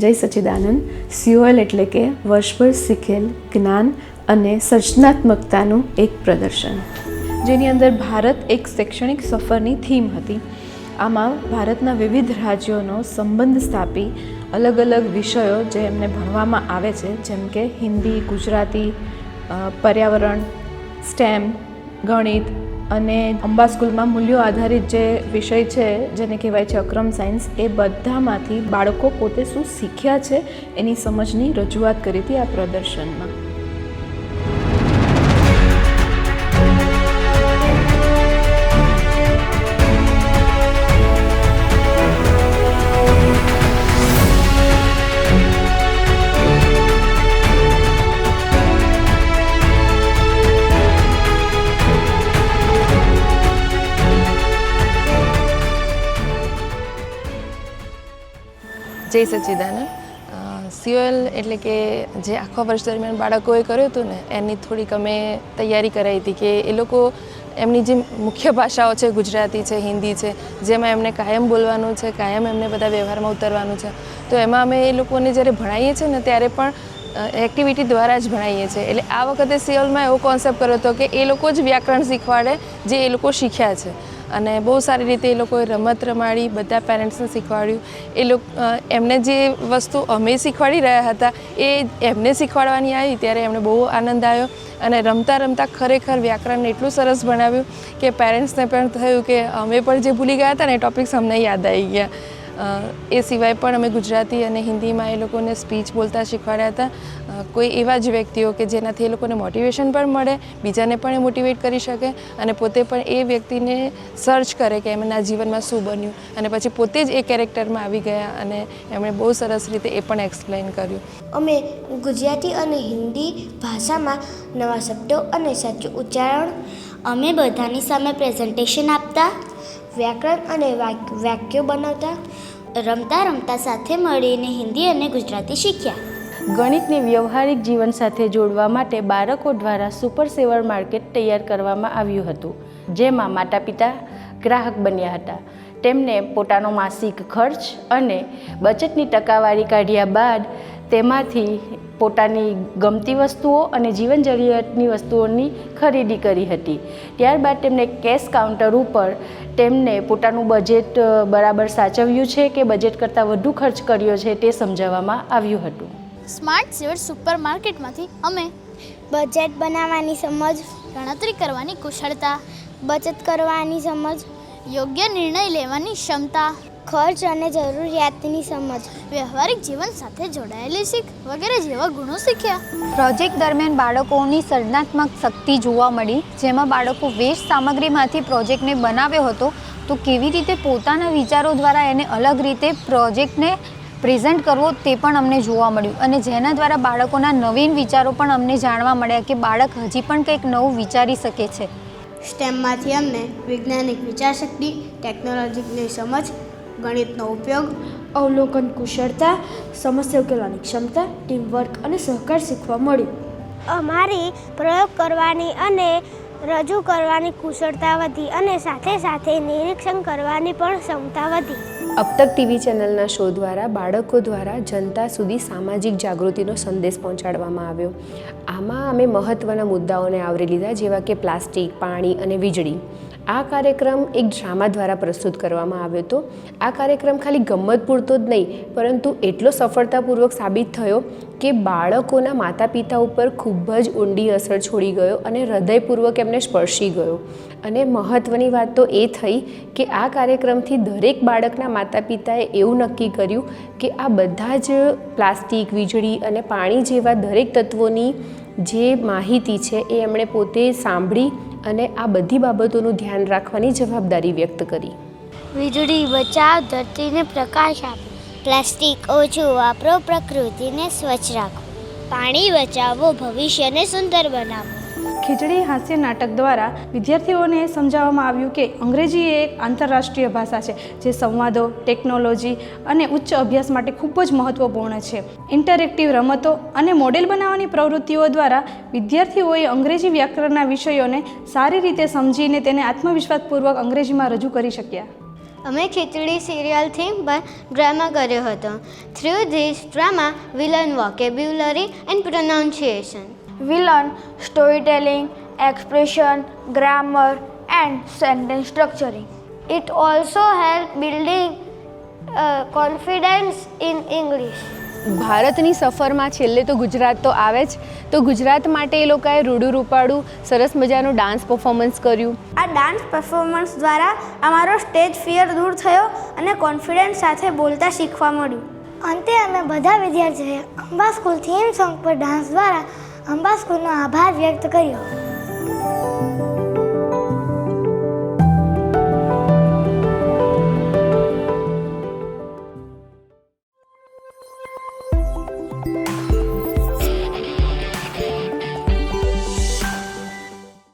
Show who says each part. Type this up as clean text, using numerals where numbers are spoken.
Speaker 1: જય સચ્ચિદાનંદ. COL એટલે કે વર્ષભર શીખેલ જ્ઞાન અને સર્જનાત્મકતાનું એક પ્રદર્શન, જેની અંદર ભારત એક શૈક્ષણિક સફરની થીમ હતી. આમાં ભારતના વિવિધ રાજ્યોનો સંબંધ સ્થાપી અલગ અલગ વિષયો જે એમને ભણવામાં આવે છે, જેમ કે હિન્દી, ગુજરાતી, પર્યાવરણ, સ્ટેમ, ગણિત અને અંબા સ્કૂલમાં મૂલ્યો આધારિત જે વિષય છે જેને કહેવાય છે અક્રમ સાયન્સ, એ બધામાંથી બાળકો પોતે શું શીખ્યા છે એની સમજની રજૂઆત કરી હતી આ પ્રદર્શનમાં.
Speaker 2: જય સચ્ચિદાનંદ. COL એટલે કે જે આખા વર્ષ દરમિયાન બાળકોએ કર્યું હતું ને, એની થોડીક અમે તૈયારી કરાવી હતી કે એ લોકો એમની જે મુખ્ય ભાષાઓ છે, ગુજરાતી છે, હિન્દી છે, જેમાં એમને કાયમ બોલવાનું છે, કાયમ એમને બધા વ્યવહારમાં ઉતરવાનું છે, તો એમાં અમે એ લોકોને જ્યારે ભણાવીએ છીએ ને ત્યારે પણ એક્ટિવિટી દ્વારા જ ભણાવીએ છીએ. એટલે આ વખતે COLમાં એવો કોન્સેપ્ટ કર્યો હતો કે એ લોકો જ વ્યાકરણ શીખવાડે જે એ લોકો શીખ્યા છે, અને બહુ સારી રીતે એ લોકોએ રમત રમાડી, બધા પેરેન્ટ્સને શીખવાડ્યું. એમને જે વસ્તુ અમે શીખવાડી રહ્યા હતા એ એમને શીખવાડવાની આવી ત્યારે એમને બહુ આનંદ આવ્યો, અને રમતા રમતા ખરેખર વ્યાકરણને એટલું સરસ ભણાવ્યું કે પેરેન્ટ્સને પણ થયું કે અમે પણ જે ભૂલી ગયા હતા ને એ ટૉપિક્સ અમને યાદ આવી ગયા. એ સિવાય પણ અમે ગુજરાતી અને હિન્દીમાં એ લોકોને સ્પીચ બોલતા શીખવાડ્યા હતા. કોઈ એવા જ વ્યક્તિઓ કે જેનાથી એ લોકોને મોટિવેશન પણ મળે, બીજાને પણ એ મોટિવેટ કરી શકે, અને પોતે પણ એ વ્યક્તિને સર્ચ કરે કે એમના જીવનમાં શું બન્યું, અને પછી પોતે જ એ કેરેક્ટરમાં આવી ગયા, અને એમણે બહુ સરસ રીતે એ પણ એક્સપ્લેન કર્યું.
Speaker 3: અમે ગુજરાતી અને હિન્દી ભાષામાં નવા શબ્દો અને સાચું ઉચ્ચારણ, અમે બધાની સામે પ્રેઝન્ટેશન આપતા, વ્યાકરણ અને વાક્યો બનાવતા, રમતા રમતા સાથે મળીને હિન્દી અને ગુજરાતી શીખ્યા.
Speaker 4: ગણિતને વ્યવહારિક જીવન સાથે જોડવા માટે બાળકો દ્વારા સુપર સેવર માર્કેટ તૈયાર કરવામાં આવ્યું હતું, જેમાં માતા પિતા ગ્રાહક બન્યા હતા. તેમને પોતાનો માસિક ખર્ચ અને બચતની ટકાવારી કાઢ્યા બાદ તેમાંથી પોતાની ગમતી વસ્તુઓ અને જીવન જરૂરિયાતની વસ્તુઓની ખરીદી કરી હતી. ત્યારબાદ તેમને કેશ કાઉન્ટર ઉપર તેમને પોતાનું બજેટ બરાબર સાચવ્યું છે કે બજેટ કરતાં વધુ ખર્ચ કર્યો છે તે સમજાવવામાં આવ્યું હતું.
Speaker 5: સ્માર્ટ સેવર સુપર માર્કેટમાંથી અમે
Speaker 3: બજેટ બનાવવાની સમજ,
Speaker 5: ગણતરી કરવાની કુશળતા,
Speaker 3: બચત કરવાની સમજ,
Speaker 5: યોગ્ય નિર્ણય લેવાની ક્ષમતા,
Speaker 3: ખર્ચ અને જરૂરિયાતની સમજ,
Speaker 5: વ્યવહારિક જીવન સાથે જોડાયેલી શીખ વગેરે જેવા ગુણો શીખ્યા.
Speaker 6: પ્રોજેક્ટ દરમિયાન બાળકોની સર્જનાત્મક શક્તિ જોવા મળી, જેમાં બાળકો વેસ્ટ સામગ્રીમાંથી પ્રોજેક્ટને બનાવ્યો હતો, તો કેવી રીતે પોતાના વિચારો દ્વારા એને અલગ રીતે પ્રોજેક્ટને પ્રેઝન્ટ કરવો તે પણ અમને જોવા મળ્યું, અને જેના દ્વારા બાળકોના નવીન વિચારો પણ અમને જાણવા મળ્યા કે બાળક હજી પણ કંઈક નવું વિચારી શકે છે.
Speaker 3: સ્ટેમમાંથી અમને વૈજ્ઞાનિક વિચારશક્તિ, ટેકનોલોજીની સમજ, ગણિતનો ઉપયોગ, અવલોકન કુશળતા, સમસ્યા ઉકેલવાની ક્ષમતા, ટીમવર્ક અને સહકાર શીખવા મળ્યું. અમારી પ્રયોગ કરવાની અને રજૂ કરવાની કુશળતા વધી, અને સાથે સાથે નિરીક્ષણ કરવાની પણ ક્ષમતા વધી.
Speaker 7: અબતક ટીવી ચેનલના શો દ્વારા બાળકો દ્વારા જનતા સુધી સામાજિક જાગૃતિનો સંદેશ પહોંચાડવામાં આવ્યો. આમાં અમે મહત્ત્વના મુદ્દાઓને આવરી લીધા, જેવા કે પ્લાસ્ટિક, પાણી અને વીજળી. આ કાર્યક્રમ એક ડ્રામા દ્વારા પ્રસ્તુત કરવામાં આવ્યો હતો. આ કાર્યક્રમ ખાલી ગમ્મત પૂરતો જ નહીં, પરંતુ એટલો સફળતાપૂર્વક સાબિત થયો કે બાળકોના માતા પિતા ઉપર ખૂબ જ ઊંડી અસર છોડી ગયો અને હૃદયપૂર્વક એમને સ્પર્શી ગયો. અને મહત્ત્વની વાત તો એ થઈ કે આ કાર્યક્રમથી દરેક બાળકના માતા પિતાએ એવું નક્કી કર્યું કે આ બધા જ પ્લાસ્ટિક, વીજળી અને પાણી જેવા દરેક તત્વોની જે માહિતી છે એ એમણે પોતે સાંભળી અને આ બધી બાબતોનું ધ્યાન રાખવાની જવાબદારી વ્યક્ત કરી.
Speaker 3: વીજળી બચાવ, ધરતીને પ્રકાશ આપો. પ્લાસ્ટિક ઓછું વાપરો, પ્રકૃતિને સ્વચ્છ રાખો. પાણી બચાવો, ભવિષ્યને સુંદર બનાવો.
Speaker 8: ખીચડી હાસ્ય નાટક દ્વારા વિદ્યાર્થીઓને સમજાવવામાં આવ્યું કે અંગ્રેજી એ એક આંતરરાષ્ટ્રીય ભાષા છે, જે સંવાદો, ટેકનોલોજી અને ઉચ્ચ અભ્યાસ માટે ખૂબ જ મહત્ત્વપૂર્ણ છે. ઇન્ટરેક્ટિવ રમતો અને મોડેલ બનાવવાની પ્રવૃત્તિઓ દ્વારા વિદ્યાર્થીઓએ અંગ્રેજી વ્યાકરણના વિષયોને સારી રીતે સમજીને તેને આત્મવિશ્વાસપૂર્વક અંગ્રેજીમાં રજૂ કરી શક્યા.
Speaker 5: અમે ખીચડી સિરિયલ થીમ પર ડ્રામા કર્યો હતો. Through this drama we learn vocabulary and pronunciation.
Speaker 3: We learn storytelling, expression, grammar, and sentence structuring. It also helps building confidence in English.
Speaker 7: ભારતની સફરમાં છેલ્લે તો ગુજરાત તો આવે જ, તો ગુજરાત માટે એ લોકોએ રૂડું રૂપાળું સરસ મજાનું ડાન્સ પરફોર્મન્સ કર્યું.
Speaker 3: આ ડાન્સ પરફોર્મન્સ દ્વારા અમારો સ્ટેજ ફિયર દૂર થયો અને કોન્ફિડન્સ સાથે બોલતા શીખવા મળ્યું.
Speaker 5: અંતે અમે બધા વિદ્યાર્થીઓએ અંબા સ્કૂલ થીમ સોંગ પર ડાન્સ દ્વારા અંબા સ્કૂલનો આભાર વ્યક્ત કર્યો.